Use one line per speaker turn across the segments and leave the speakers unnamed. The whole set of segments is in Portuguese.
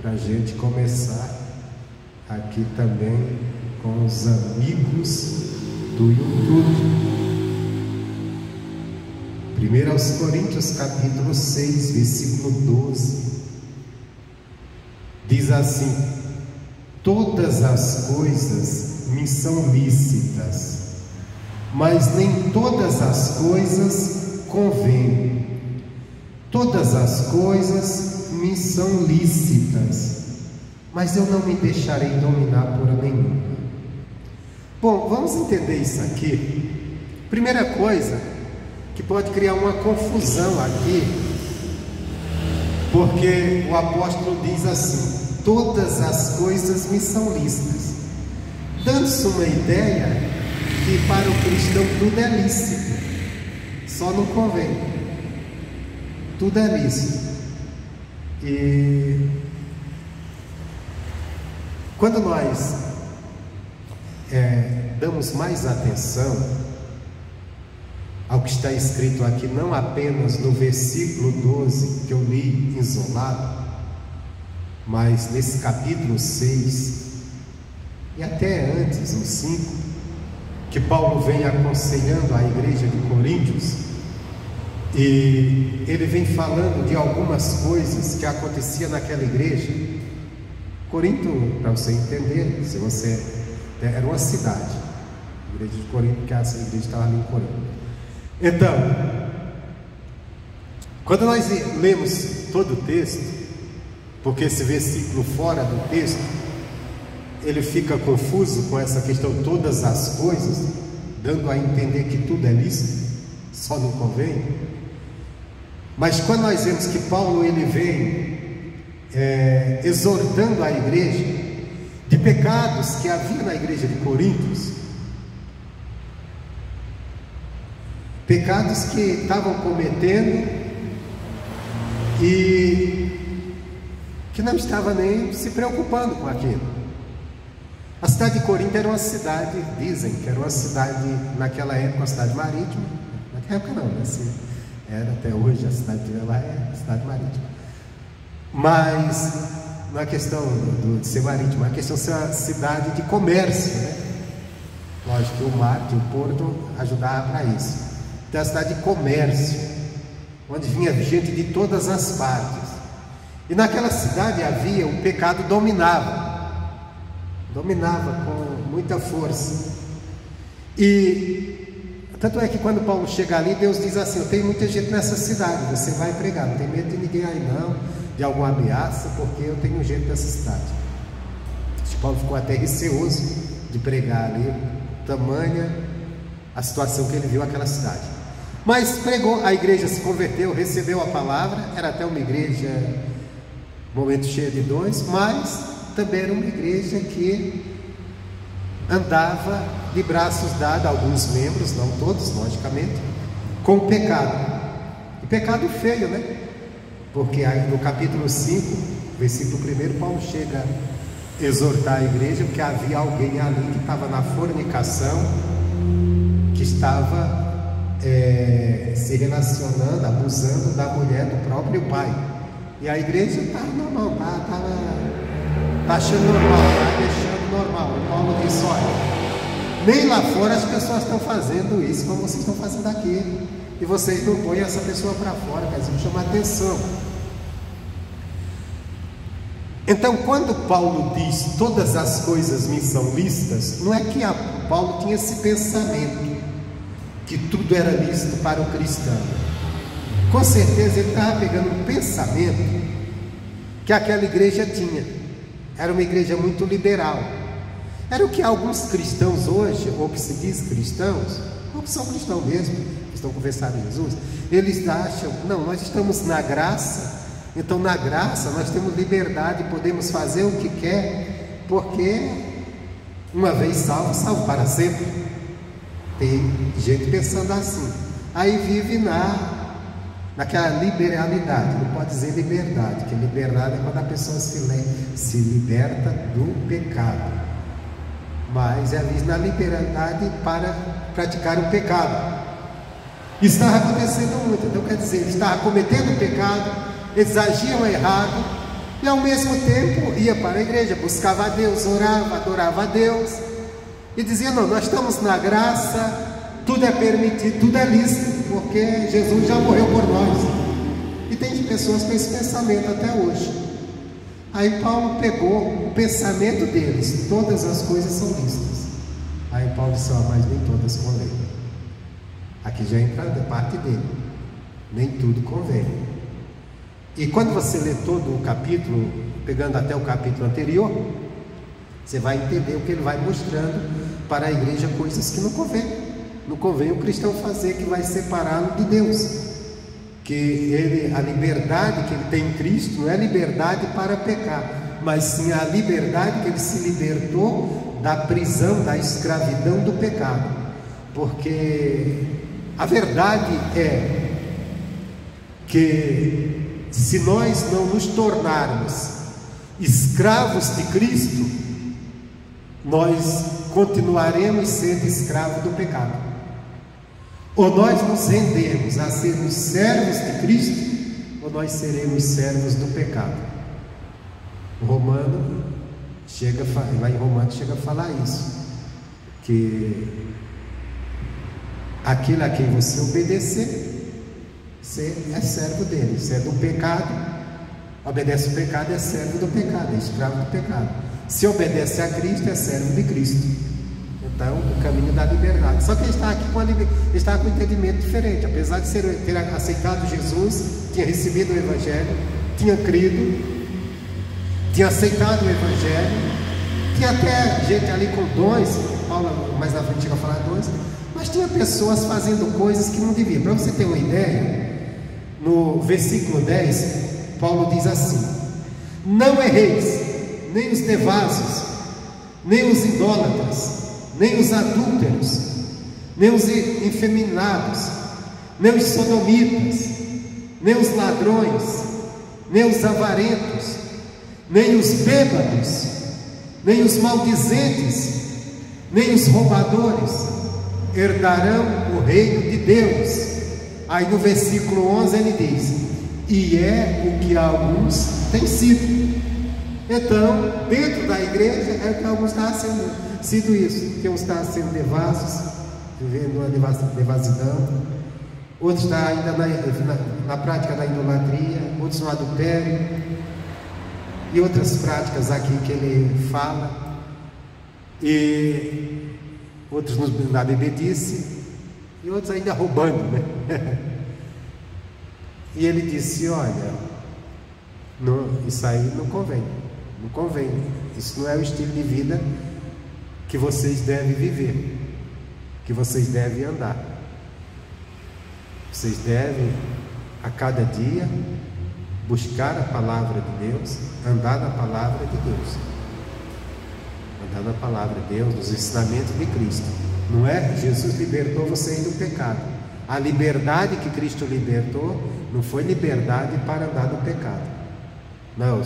para a gente começar aqui também com os amigos do YouTube. 1 aos Coríntios capítulo 6, versículo 12, diz assim: todas as coisas me são lícitas, mas nem todas as coisas convêm. Todas as coisas me são lícitas, mas eu não me deixarei dominar por nenhuma. Bom, vamos entender isso aqui. Primeira coisa, que pode criar uma confusão aqui, porque o apóstolo diz assim: todas as coisas me são lícitas, dando-se uma ideia que para o cristão tudo é lícito, só não convém. Tudo é lícito. E quando nós damos mais atenção ao que está escrito aqui, não apenas no versículo 12 que eu li isolado, mas nesse capítulo 6 e até antes, no 5, que Paulo vem aconselhando a igreja de Coríntios, e ele vem falando de algumas coisas que aconteciam naquela igreja. Corinto, para você entender, se você era uma cidade, a igreja de Corinto, porque essa igreja estava ali em Corinto. Então, quando nós lemos todo o texto, porque esse versículo fora do texto, ele fica confuso com essa questão, todas as coisas, dando a entender que tudo é lícito, só não convém. Mas quando nós vemos que Paulo ele vem exortando a igreja de pecados que havia na igreja de Coríntios, pecados que estavam cometendo e que não estava nem se preocupando com aquilo. A cidade de Corinto era uma cidade, dizem que era uma cidade naquela época, uma cidade marítima. Naquela época não, né? Assim, era até hoje a cidade de lá é a cidade marítima. Mas não é questão de ser marítima, é questão de ser uma cidade de comércio, né? Lógico que o mar, que o porto ajudava para isso. Então é uma cidade de comércio, onde vinha gente de todas as partes. E naquela cidade havia, o pecado dominava com muita força. E tanto é que quando Paulo chega ali, Deus diz assim: eu tenho muita gente nessa cidade, você vai pregar, não tem medo de ninguém aí não, de alguma ameaça, porque eu tenho gente nessa cidade. Paulo ficou até receoso de pregar ali, tamanha a situação que ele viu naquela cidade. Mas pregou, a igreja se converteu, recebeu a palavra, era até uma igreja, momento cheio de dons, mas também era uma igreja que andava de braços dados, alguns membros, não todos, logicamente, com o pecado. E pecado feio, né? Porque aí no capítulo 5, versículo 1, Paulo chega a exortar a igreja, porque havia alguém ali que estava na fornicação, que estava se relacionando, abusando da mulher do próprio pai. E a igreja estava normal, estava achando normal, estava deixando normal. E Paulo disse: olha, nem lá fora as pessoas estão fazendo isso como vocês estão fazendo aqui, e vocês não põem essa pessoa para fora, quer dizer, chamar atenção. Então, quando Paulo diz todas as coisas me são lícitas, não é que Paulo tinha esse pensamento que tudo era lícito para o cristão. Com certeza ele estava pegando um pensamento que aquela igreja tinha. Era uma igreja muito liberal. Era o que alguns cristãos hoje, ou que se diz cristãos, ou que são cristãos mesmo, que estão conversando em Jesus, eles acham: não, nós estamos na graça, então na graça nós temos liberdade, podemos fazer o que quer, porque uma vez salvo, salvo para sempre. Tem gente pensando assim, aí vive naquela liberalidade. Não pode dizer liberdade, porque liberdade é quando a pessoa se liberta do pecado, mas é na liberalidade para praticar o pecado. Isso estava acontecendo muito. Então quer dizer, eles estavam cometendo o pecado, eles agiam errado, E ao mesmo tempo ia para a igreja, buscava a Deus, orava, adorava a Deus, e dizia: não, nós estamos na graça, tudo é permitido, tudo é lícito, porque Jesus já morreu por nós. E tem pessoas com esse pensamento até hoje. Aí Paulo pegou o pensamento deles: todas as coisas são lícitas. Aí Paulo disse: mas nem todas convêm. Aqui já entra da parte dele, nem tudo convém. E quando você lê todo o capítulo, pegando até o capítulo anterior, você vai entender o que ele vai mostrando para a igreja, coisas que não convém. Não convém o cristão fazer, que vai separá-lo de Deus. Que ele, a liberdade que ele tem em Cristo não é liberdade para pecar, mas sim a liberdade que ele se libertou da prisão, da escravidão do pecado. Porque a verdade é que se nós não nos tornarmos escravos de Cristo, nós continuaremos sendo escravos do pecado. Ou nós nos rendemos a sermos servos de Cristo, ou nós seremos servos do pecado. O Romano chega, lá em Romanos chega a falar isso, que aquele a quem você obedecer, você é servo dele. Se é do pecado, obedece o pecado, é servo do pecado, é escravo do pecado. Se obedece a Cristo, é servo de Cristo. Então, o caminho da liberdade. Só que ele está aqui com um entendimento diferente. Apesar de ter aceitado Jesus, tinha recebido o Evangelho, tinha crido, tinha aceitado o Evangelho, tinha até gente ali com dons. Paulo mais na frente chega a falar dons, mas tinha pessoas fazendo coisas que não deviam. Para você ter uma ideia, no versículo 10, Paulo diz assim: não erreis, nem os devasos, nem os idólatras, nem os adúlteros, nem os efeminados, nem os sodomitas, nem os ladrões, nem os avarentos, nem os bêbados, nem os maldizentes, nem os roubadores herdarão o reino de Deus. Aí no versículo 11 ele diz: e é o que alguns têm sido. Então, dentro da igreja, é o que alguns estão sido isso. Que uns estão sendo devasos, vivendo uma devassidão, outros estão ainda na prática da idolatria, outros no adultério, e outras práticas aqui que ele fala, e outros na bebedice, e outros ainda roubando, né? E ele disse: olha, isso aí não convém. Não convém, isso não é o estilo de vida que vocês devem viver, que vocês devem andar. Vocês devem a cada dia buscar a palavra de Deus, andar na palavra de Deus, andar na palavra de Deus, nos ensinamentos de Cristo. Não é? Jesus libertou vocês do pecado. A liberdade que Cristo libertou não foi liberdade para andar no pecado. Não,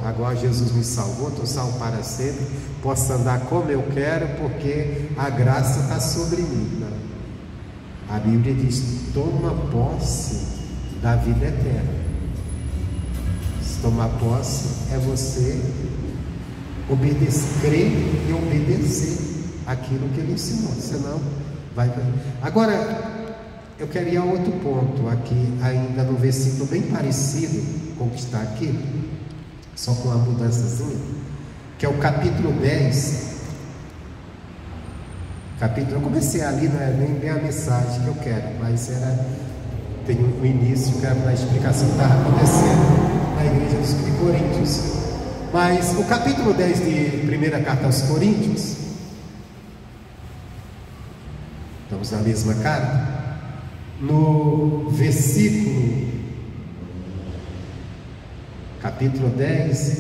agora Jesus me salvou, estou salvo para sempre, posso andar como eu quero, porque a graça está sobre mim. Não. A Bíblia diz: toma posse da vida eterna. Se tomar posse é você crer e obedecer aquilo que ele ensinou, senão vai. Agora, eu quero ir a outro ponto aqui, ainda no versículo bem parecido com o que está aqui, só com uma mudançazinha, que é o capítulo 10. Eu comecei ali, não é nem bem a mensagem que eu quero, mas tem um início, que era na explicação que estava acontecendo na igreja de Coríntios. Mas o capítulo 10 de primeira carta aos Coríntios, estamos na mesma carta, no versículo, capítulo 10,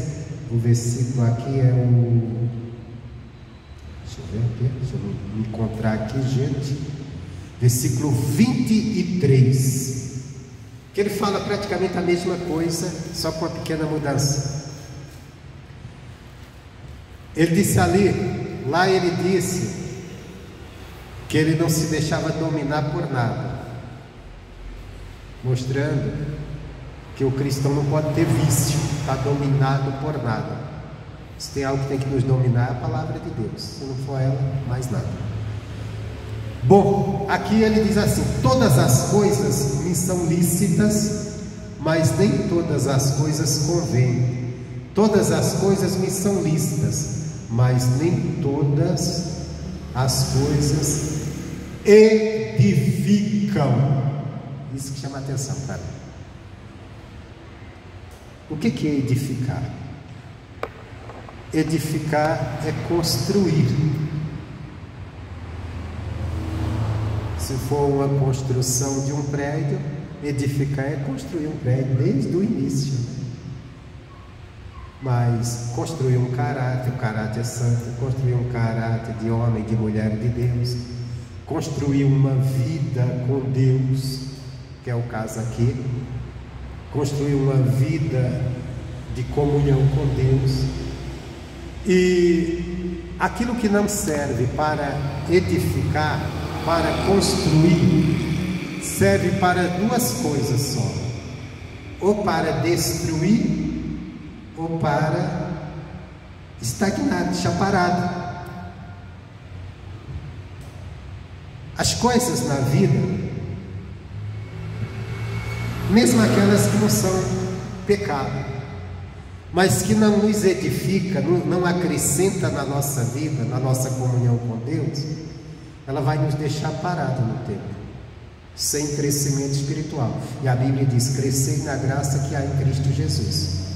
o versículo aqui é o, deixa eu me encontrar aqui, gente, versículo 23, que ele fala praticamente a mesma coisa, só com uma pequena mudança. Ele disse ali, lá ele disse que ele não se deixava dominar por nada, mostrando que o cristão não pode ter vício, está dominado por nada. Se tem algo que tem que nos dominar, é a palavra de Deus. Se não for ela, mais nada. Bom, aqui ele diz assim: todas as coisas me são lícitas, mas nem todas as coisas convêm. Todas as coisas me são lícitas, mas nem todas as coisas edificam. Isso que chama a atenção, cara. O que é edificar? Edificar é construir. Se for uma construção de um prédio, edificar é construir um prédio desde o início. Mas construir um caráter, o caráter santo, construir um caráter de homem, de mulher de Deus, construir uma vida com Deus, que é o caso aqui, construir uma vida de comunhão com Deus. E aquilo que não serve para edificar, para construir, serve para duas coisas só: ou para destruir, ou para estagnar, deixar parado. As coisas na vida, mesmo aquelas que não são pecado, mas que não nos edifica, não acrescenta na nossa vida, na nossa comunhão com Deus, ela vai nos deixar parado no tempo, sem crescimento espiritual. E a Bíblia diz: crescei na graça que há em Cristo Jesus.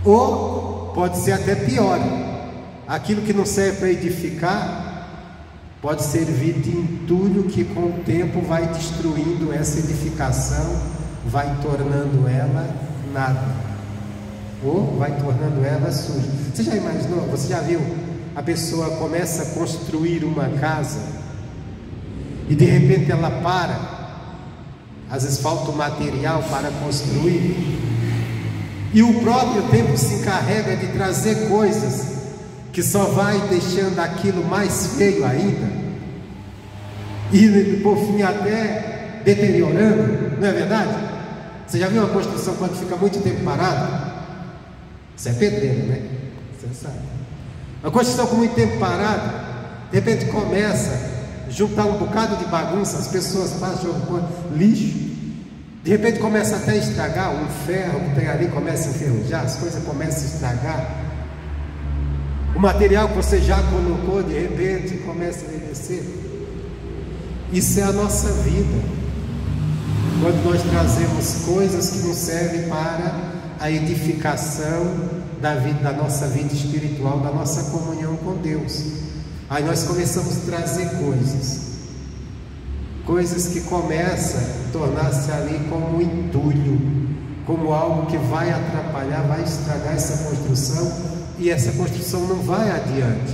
Ou pode ser até pior: aquilo que não serve para edificar pode servir de entulho, que com o tempo vai destruindo essa edificação, vai tornando ela nada, ou vai tornando ela suja. Você já imaginou? Você já viu? A pessoa começa a construir uma casa e de repente ela para, às vezes falta o material para construir, e o próprio tempo se encarrega de trazer coisas que só vai deixando aquilo mais feio ainda, e por fim até deteriorando, não é verdade? Você já viu uma construção quando fica muito tempo parado? Você é pedreiro, né? Você sabe. Uma construção com muito tempo parado, de repente começa a juntar um bocado de bagunça, as pessoas passam jogando lixo, de repente começa até a estragar, um ferro que tem ali começa a enferrujar, as coisas começam a estragar, o material que você já colocou de repente começa a envelhecer. Isso é a nossa vida, quando nós trazemos coisas que nos servem para a edificação da vida, da nossa vida espiritual, da nossa comunhão com Deus. Aí nós começamos a trazer coisas que começam a tornar-se ali como um entulho, como algo que vai atrapalhar, vai estragar essa construção, e essa construção não vai adiante.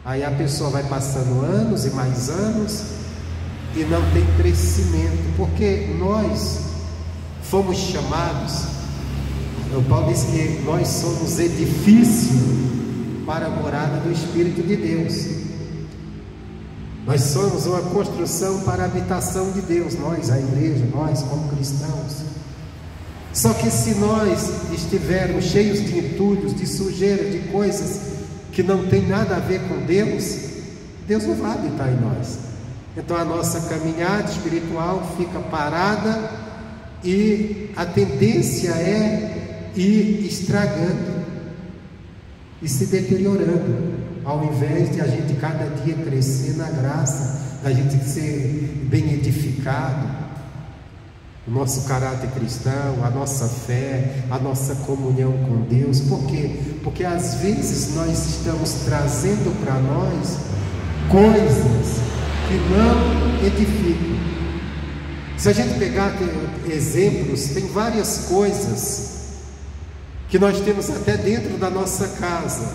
Aí a pessoa vai passando anos e mais anos e não tem crescimento, porque nós fomos chamados, o Paulo diz que nós somos edifício para a morada do Espírito de Deus. Nós somos uma construção para a habitação de Deus, nós, a igreja, nós como cristãos. Só que se nós estivermos cheios de entulhos, de sujeira, de coisas que não tem nada a ver com Deus, Deus não vai habitar em nós. Então a nossa caminhada espiritual fica parada e a tendência é ir estragando e se deteriorando, ao invés de a gente cada dia crescer na graça, da gente ser bem edificado, o nosso caráter cristão, a nossa fé, a nossa comunhão com Deus. Por quê? Porque às vezes nós estamos trazendo para nós coisas que não edificam. Se a gente pegar exemplos, tem várias coisas que nós temos até dentro da nossa casa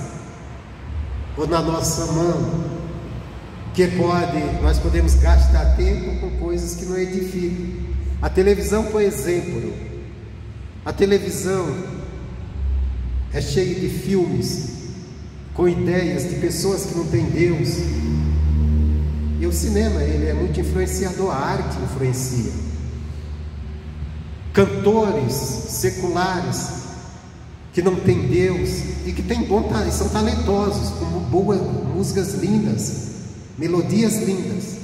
ou na nossa mão, que nós podemos gastar tempo com coisas que não edificam. A televisão, por exemplo, a televisão é cheia de filmes com ideias de pessoas que não têm Deus. E o cinema, ele é muito influenciador, a arte influencia. cantores seculares que não têm Deus e que têm são talentosos, com boas músicas lindas, melodias lindas,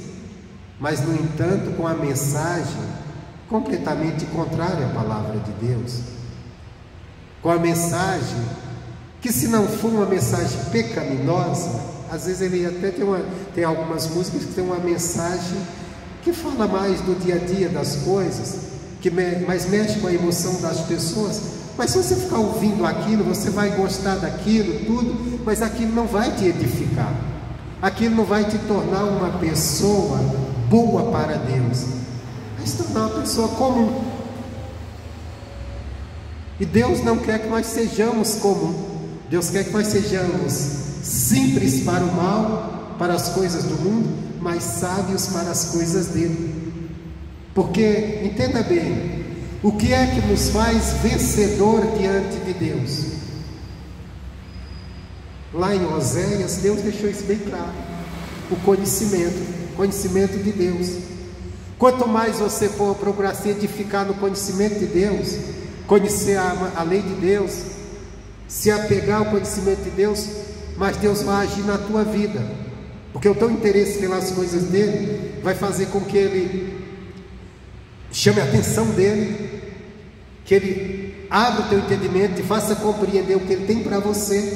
mas no entanto com a mensagem completamente contrária à palavra de Deus, com a mensagem que, se não for uma mensagem pecaminosa, às vezes ele até tem algumas músicas que tem uma mensagem que fala mais do dia a dia das coisas, mas mexe com a emoção das pessoas. Mas se você ficar ouvindo aquilo, você vai gostar daquilo tudo, mas aquilo não vai te edificar, aquilo não vai te tornar uma pessoa boa para Deus, vai se tornar uma pessoa comum. E Deus não quer que nós sejamos comum. Deus quer que nós sejamos simples para o mal, para as coisas do mundo, mas sábios para as coisas dele. Porque, entenda bem, o que é que nos faz vencedor diante de Deus? Lá em Oséias, Deus deixou isso bem claro: o conhecimento de Deus. Quanto mais você for procurar se edificar no conhecimento de Deus, conhecer a lei de Deus, se apegar ao conhecimento de Deus, mais Deus vai agir na tua vida, porque o teu interesse pelas coisas dele vai fazer com que ele chame a atenção dele, que ele abra o teu entendimento e faça compreender o que ele tem para você.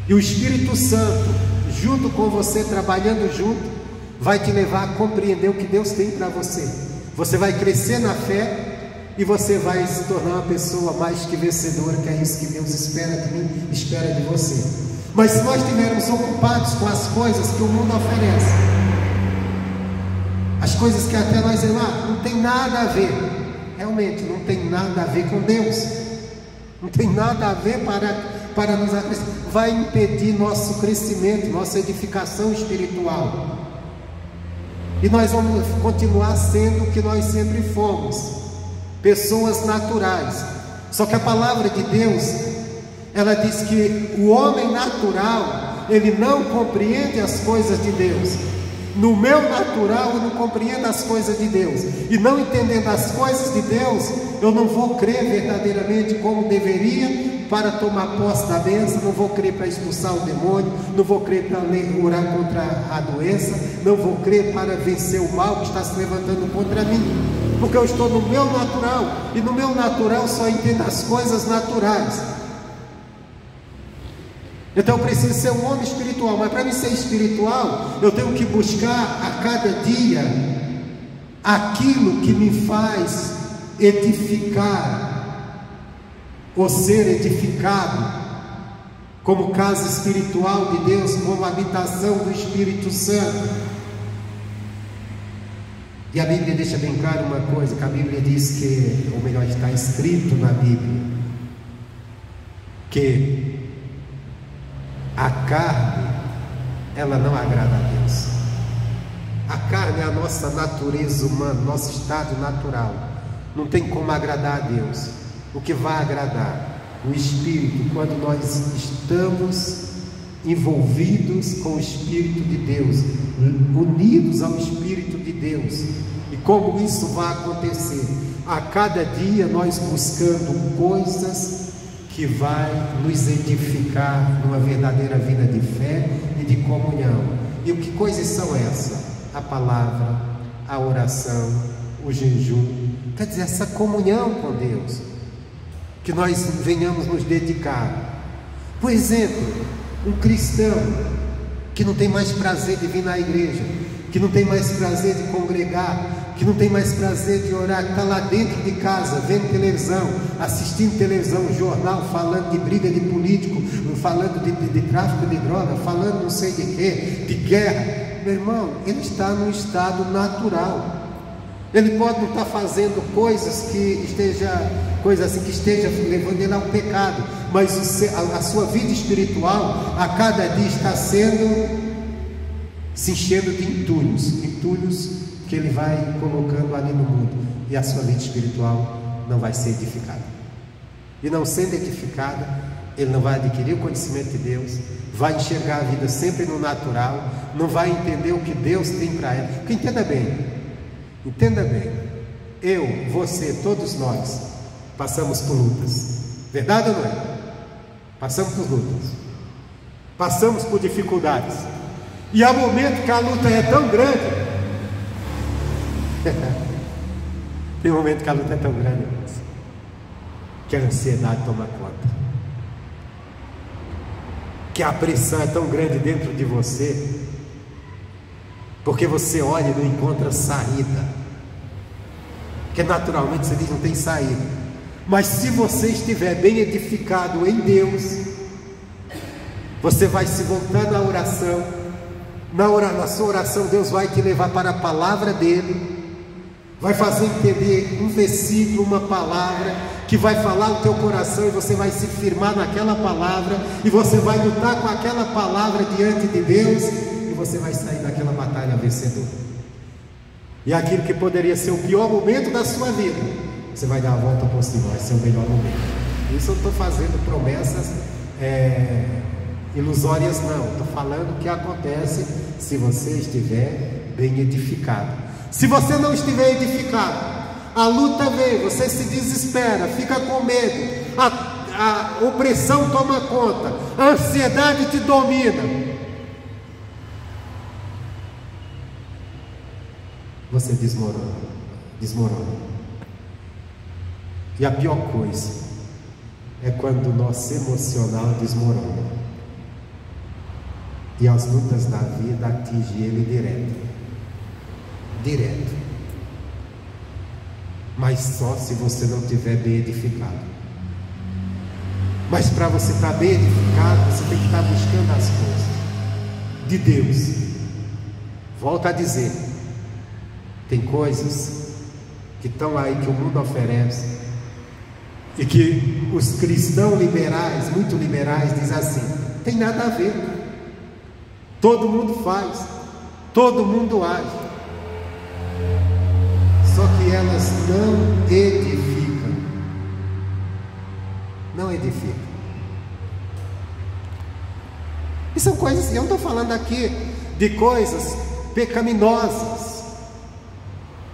E o Espírito Santo, junto com você, trabalhando junto, vai te levar a compreender o que Deus tem para você. Você vai crescer na fé e você vai se tornar uma pessoa mais que vencedora, que é isso que Deus espera de mim, espera de você. Mas se nós estivermos ocupados com as coisas que o mundo oferece, as coisas que até nós dizemos, não tem nada a ver, realmente não tem nada a ver com Deus, não tem nada a ver para nos acrescentar, vai impedir nosso crescimento, nossa edificação espiritual, e nós vamos continuar sendo o que nós sempre fomos, pessoas naturais. Só que a palavra de Deus, ela diz que o homem natural, ele não compreende as coisas de Deus. No meu natural, eu não compreendo as coisas de Deus, e não entendendo as coisas de Deus, eu não vou crer verdadeiramente como deveria para tomar posse da bênção, não vou crer para expulsar o demônio, não vou crer para orar contra a doença, não vou crer para vencer o mal que está se levantando contra mim, porque eu estou no meu natural, e no meu natural só entendo as coisas naturais. Então eu preciso ser um homem espiritual, mas para mim ser espiritual, eu tenho que buscar a cada dia aquilo que me faz edificar, ou ser edificado, como casa espiritual de Deus, como habitação do Espírito Santo. E a Bíblia deixa bem claro uma coisa, que a Bíblia diz que, ou melhor, está escrito na Bíblia, que a carne, ela não agrada a Deus. A carne é a nossa natureza humana, nosso estado natural, não tem como agradar a Deus. O que vai agradar? O Espírito, quando nós estamos envolvidos com o Espírito de Deus, unidos ao Espírito de Deus. E como isso vai acontecer? A cada dia nós buscando coisas que vai nos edificar numa verdadeira vida de fé e de comunhão. E que coisas são essas? A palavra, a oração, o jejum, quer dizer, essa comunhão com Deus, que nós venhamos nos dedicar. Por exemplo, um cristão que não tem mais prazer de vir na igreja, que não tem mais prazer de congregar, que não tem mais prazer de orar, que está lá dentro de casa, vendo televisão, assistindo televisão, jornal, falando de briga de político, falando de tráfico de droga, falando não sei de quê, de guerra. Meu irmão, ele está num estado natural. Ele pode não estar fazendo coisas que esteja levando ele ao pecado, mas a sua vida espiritual a cada dia está se enchendo de entulhos que ele vai colocando ali no mundo, e a sua vida espiritual não vai ser edificada. E não sendo edificada, ele não vai adquirir o conhecimento de Deus, vai enxergar a vida sempre no natural, não vai entender o que Deus tem para ele. Porque entenda bem, eu, você, todos nós passamos por lutas. Verdade ou não é? Passamos por lutas. Passamos por dificuldades. E há momentos que a luta é tão grande. Tem momento que a luta é tão grande, que a ansiedade toma conta, que a pressão é tão grande dentro de você, porque você olha e não encontra saída, que naturalmente você diz não tem saída. Mas se você estiver bem edificado em Deus, você vai se voltar na oração. Na sua oração Deus vai te levar para a palavra dele, vai fazer entender um versículo, uma palavra que vai falar o teu coração, e você vai se firmar naquela palavra, e você vai lutar com aquela palavra diante de Deus, e você vai sair daquela batalha vencedor. E aquilo que poderia ser o pior momento da sua vida, você vai dar a volta por cima, vai ser o melhor momento. Isso eu não estou fazendo promessas ilusórias, não. Estou falando o que acontece se você estiver bem edificado. Se você não estiver edificado, a luta vem, você se desespera, fica com medo, a opressão toma conta, a ansiedade te domina. Você desmorona. E a pior coisa é quando o nosso emocional desmorona e as lutas da vida atingem ele direto, mas só se você não estiver bem edificado. Mas para você estar bem edificado, você tem que estar buscando as coisas de Deus. Volto a dizer, tem coisas que estão aí que o mundo oferece, e que os cristãos liberais, muito liberais, dizem assim: tem nada a ver, todo mundo faz, todo mundo age, só que elas não edificam. Não edificam. E são coisas, eu não estou falando aqui de coisas pecaminosas,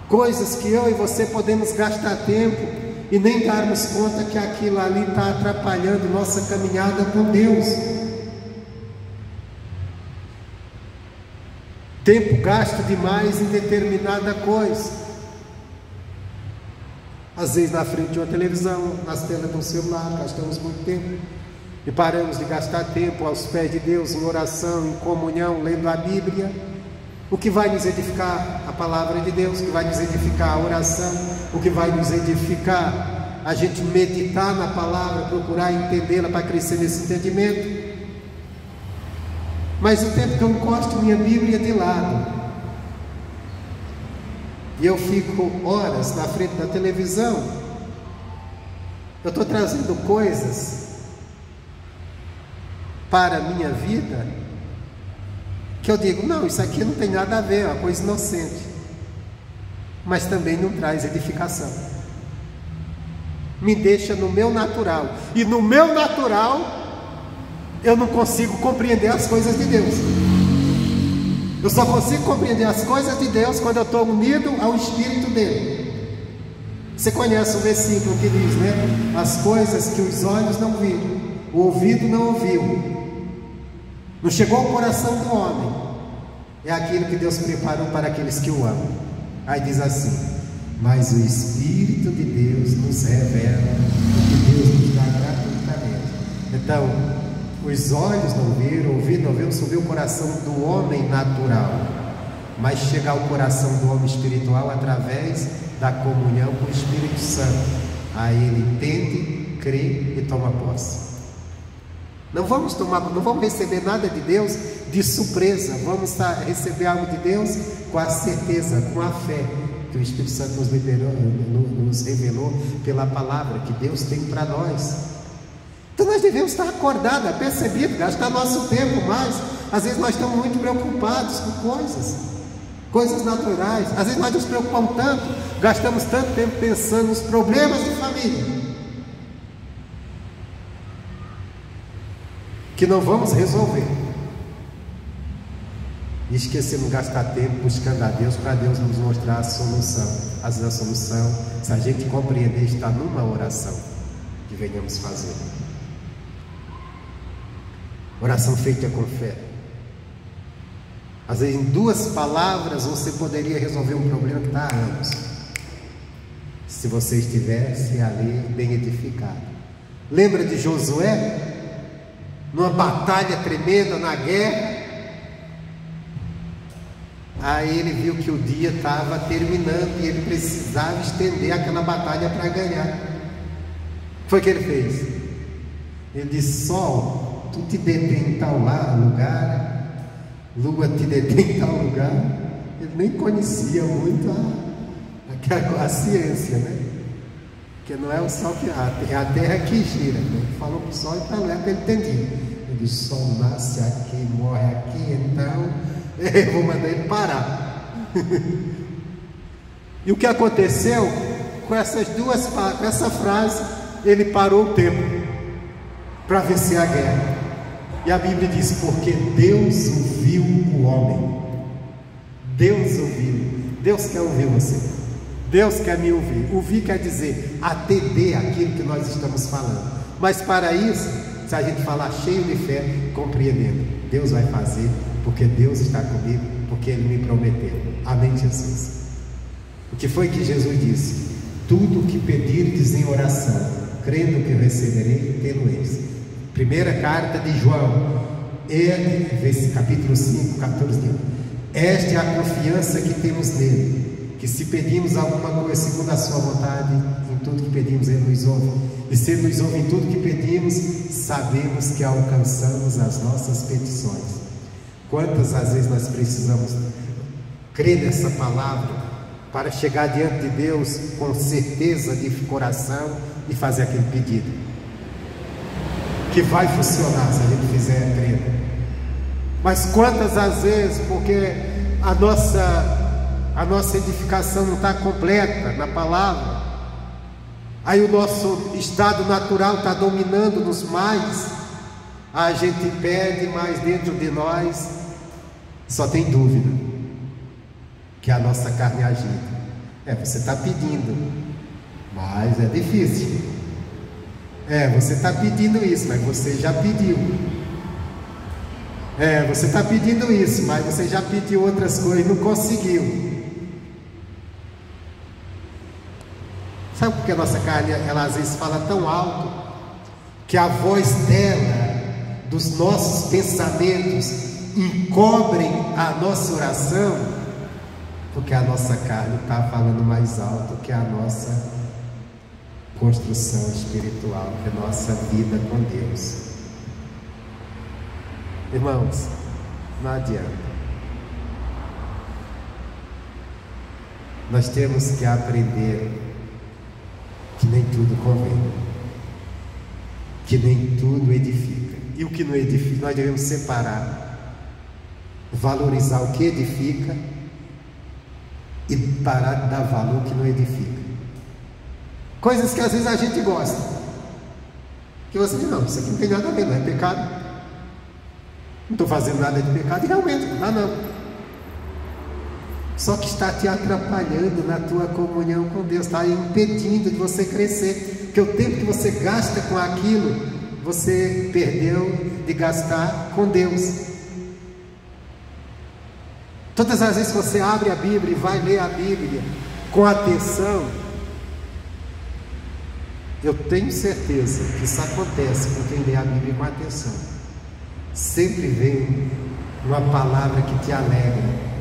coisas que eu e você podemos gastar tempo e nem darmos conta que aquilo ali está atrapalhando nossa caminhada com Deus. Tempo gasto demais em determinada coisa, às vezes na frente de uma televisão, nas telas do celular, gastamos muito tempo e paramos de gastar tempo aos pés de Deus, em oração, em comunhão, lendo a Bíblia. O que vai nos edificar? A palavra de Deus. O que vai nos edificar? A oração. O que vai nos edificar? A gente meditar na palavra, procurar entendê-la para crescer nesse entendimento. Mas o tempo que eu encosto minha Bíblia de lado e eu fico horas na frente da televisão, eu estou trazendo coisas para a minha vida que eu digo, não, isso aqui não tem nada a ver, é uma coisa inocente, mas também não traz edificação, me deixa no meu natural, e no meu natural eu não consigo compreender as coisas de Deus. Eu só consigo compreender as coisas de Deus quando eu estou unido ao Espírito dele. Você conhece o versículo que diz, né? As coisas que os olhos não viram, o ouvido não ouviu, não chegou ao coração do homem, é aquilo que Deus preparou para aqueles que o amam. Aí diz assim: mas o Espírito de Deus nos revela o que Deus nos dá gratuitamente. Então, os olhos não viram, o ouvido não viu, subiu o coração do homem natural, mas chega ao coração do homem espiritual através da comunhão com o Espírito Santo. Aí ele entende, crê e toma posse. Não vamos receber nada de Deus de surpresa, vamos receber algo de Deus com a certeza, com a fé que o Espírito Santo nos revelou pela palavra que Deus tem para nós. Então nós devemos estar acordados, apercebidos, gastar nosso tempo mais. Às vezes nós estamos muito preocupados com coisas naturais. Às vezes nós nos preocupamos tanto, gastamos tanto tempo pensando nos problemas de família, que não vamos resolver. E esquecemos de gastar tempo buscando a Deus para Deus nos mostrar a solução. Às vezes a solução, se a gente compreender, está numa oração que venhamos fazer. Oração feita com fé. Às vezes em 2 palavras você poderia resolver um problema que está há anos, se você estivesse ali bem edificado. Lembra de Josué? Numa batalha tremenda na guerra. Aí ele viu que o dia estava terminando e ele precisava estender aquela batalha para ganhar. Foi o que ele fez. Ele disse: Sol, tu te detém em tal lugar, Lua te detém em tal lugar. Ele nem conhecia muito a ciência, né? Porque não é o Sol que é a Terra que gira. Ele falou para o Sol e para a Lua, ele entendia. Ele disse: Sol nasce aqui, morre aqui, então eu vou mandar ele parar. E o que aconteceu com essas duas, com essa frase, ele parou o tempo para vencer a guerra. E a Bíblia diz: porque Deus ouviu o homem. Deus ouviu. Deus quer ouvir você. Deus quer me ouvir. Ouvir quer dizer atender aquilo que nós estamos falando. Mas para isso, se a gente falar cheio de fé, compreendendo, Deus vai fazer, porque Deus está comigo, porque Ele me prometeu. Amém, Jesus? O que foi que Jesus disse? Tudo o que pedirdes em oração, crendo que eu receberei, tê-lo-eis. Primeira carta de João, capítulo 5, 14. Esta é a confiança que temos nele, que se pedimos alguma coisa segundo a sua vontade, em tudo que pedimos Ele nos ouve. E se Ele nos ouve em tudo que pedimos, sabemos que alcançamos as nossas petições. Quantas às vezes nós precisamos crer nessa palavra para chegar diante de Deus com certeza de coração e fazer aquele pedido que vai funcionar se a gente fizer crer. Mas quantas às vezes, porque a nossa edificação não está completa na palavra, aí o nosso estado natural está dominando-nos mais, a gente pede, mas dentro de nós só tem dúvida, que a nossa carne agita. Você está pedindo, mas é difícil. Você está pedindo isso, mas você já pediu. Você está pedindo isso, mas você já pediu outras coisas e não conseguiu. Sabe por que a nossa carne, ela às vezes fala tão alto, que a voz dela, dos nossos pensamentos, encobrem a nossa oração? Porque a nossa carne está falando mais alto que a nossa construção espiritual, que a nossa vida com Deus. Irmãos, não adianta. Nós temos que aprender que nem tudo convém, que nem tudo edifica. E o que não edifica, nós devemos separar, valorizar o que edifica e parar de dar valor ao que não edifica. Coisas que às vezes a gente gosta, que você diz: não, isso aqui não tem nada a ver, não é pecado, não estou fazendo nada de pecado, e realmente não dá não. Só que está te atrapalhando na tua comunhão com Deus, está impedindo de você crescer, porque o tempo que você gasta com aquilo, você perdeu de gastar com Deus. Todas as vezes que você abre a Bíblia e vai ler a Bíblia com atenção, eu tenho certeza que isso acontece com quem lê a Bíblia com atenção. Sempre vem uma palavra que te alegra,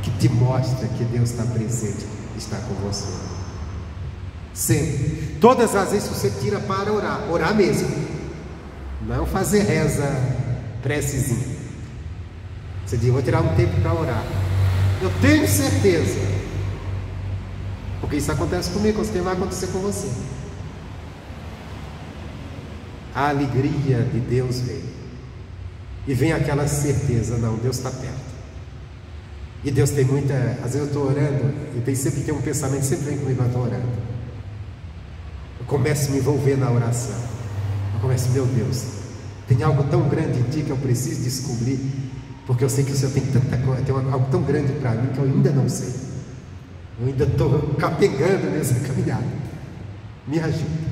que te mostra que Deus está presente, está com você. Sempre. Todas as vezes que você tira para orar, orar mesmo, não fazer reza, precezinha. Você diz: vou tirar um tempo para orar. Eu tenho certeza, porque isso acontece comigo, isso vai acontecer com você. A alegria de Deus vem, e vem aquela certeza: não, Deus está perto. E Deus tem muita, às vezes eu estou orando, e sempre tem um pensamento, sempre vem comigo, eu estou orando. Eu começo a me envolver na oração. Eu começo: meu Deus, tem algo tão grande em ti que eu preciso descobrir. Porque eu sei que o Senhor tem tanta coisa, tem algo tão grande para mim que eu ainda não sei. Eu ainda estou capengando nessa caminhada. Me ajuda.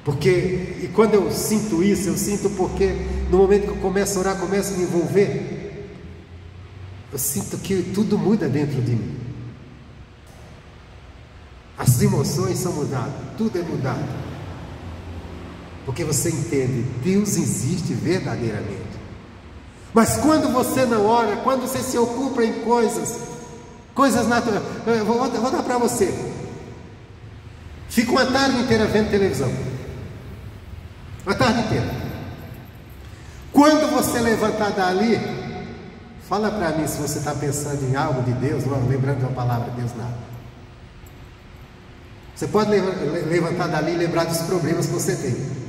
Porque, e quando eu sinto isso, eu sinto porque no momento que eu começo a orar, começo a me envolver, eu sinto que tudo muda dentro de mim. As emoções são mudadas, tudo é mudado. Porque você entende, Deus existe verdadeiramente. Mas quando você não ora, quando você se ocupa em coisas naturais, eu vou dar para você. Fica uma tarde inteira vendo televisão. Uma tarde inteira. Quando você levantar dali, fala para mim se você está pensando em algo de Deus, não, lembrando de uma palavra de Deus, nada. Você pode levantar dali e lembrar dos problemas que você tem.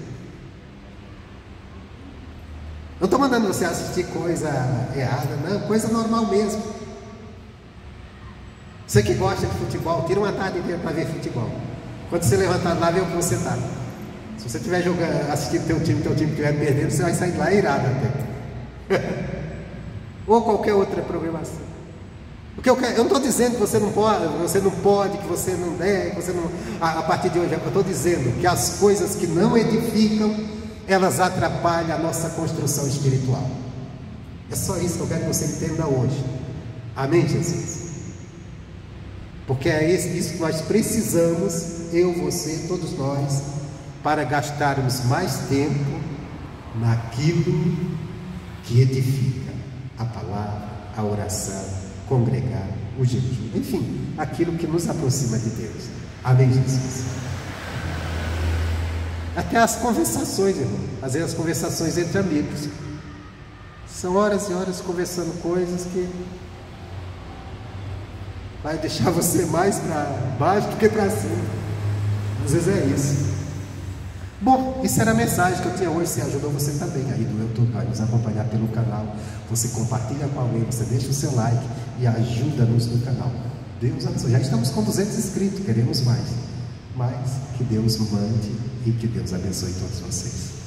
Não estou mandando você assistir coisa errada, não, coisa normal mesmo. Você que gosta de futebol, tira uma tarde inteira para ver futebol. Quando você levantar lá, vê o que você está. Se você estiver assistindo teu time estiver perdendo, você vai sair de lá irado até. Ou qualquer outra programação. Porque eu não estou dizendo que você não pode, que você não deve, que você não. A partir de hoje, eu estou dizendo que as coisas que não edificam, elas atrapalham a nossa construção espiritual. É só isso que eu quero que você entenda hoje. Amém, Jesus? Porque é isso que nós precisamos, eu, você, todos nós, para gastarmos mais tempo naquilo que edifica a palavra, a oração, congregar, o jejum, enfim, aquilo que nos aproxima de Deus. Amém, Jesus? Até as conversações, irmão, às vezes as conversações entre amigos, são horas e horas conversando coisas que vai deixar você mais para baixo do que para cima. Às vezes é isso. Bom, isso era a mensagem que eu tinha hoje. Se ajudou você também aí do YouTube, vai nos acompanhar pelo canal. Você compartilha com alguém, você deixa o seu like e ajuda-nos no canal. Deus abençoe. Já estamos com 200 inscritos, queremos mais. Mas que Deus mande e que Deus abençoe todos vocês.